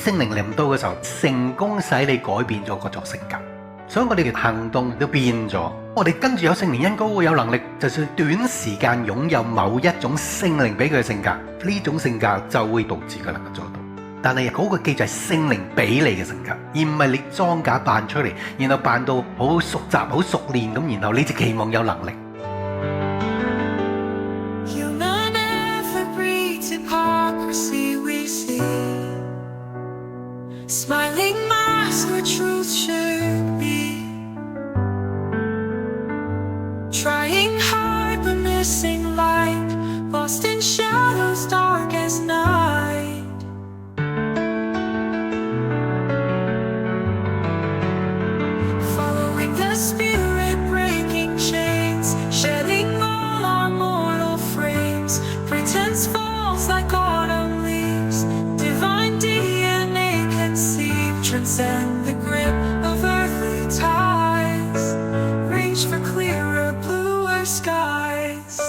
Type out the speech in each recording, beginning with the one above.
聖靈臨到嘅時候，成功使你改變咗嗰種性格。所以我哋嘅行動都變咗。我哋跟住有聖靈恩膏，會有能力，就算短時間擁有某一種聖靈俾佢嘅性格，呢種性格就會導致佢能夠做到。但係嗰個記住係聖靈俾你嘅性格，而唔係你裝假扮出嚟，然後扮到好熟習、好熟練咁，然後你就期望有能力。Trying hard but missing light, lost in shadows dark as night. Following the spirit, breaking chains, shedding all our mortal frames. Pretense falls like autumn leaves, divine DNA conceived. Transcend the grip of earthly ties, reach for clearer skies。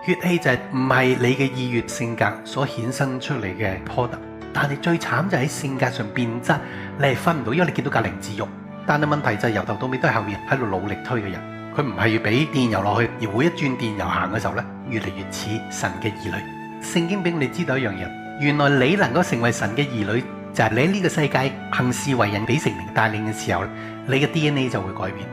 血氣就係唔係你嘅意願性格所衍生出嚟嘅 product， 但係最慘就喺性格上變質，你係分唔到，因為你見到隔靈子肉。但係問題就係由頭到尾都係後面喺度努力推嘅人，佢唔係要俾電油落去，而每一轉電油行嘅時候咧，越嚟越似神嘅兒女。聖經俾你知道一樣嘢，原來你能夠成為神嘅兒女，就係你喺呢個世界行事為人俾聖靈帶領嘅時候，你嘅 DNA 就會改變。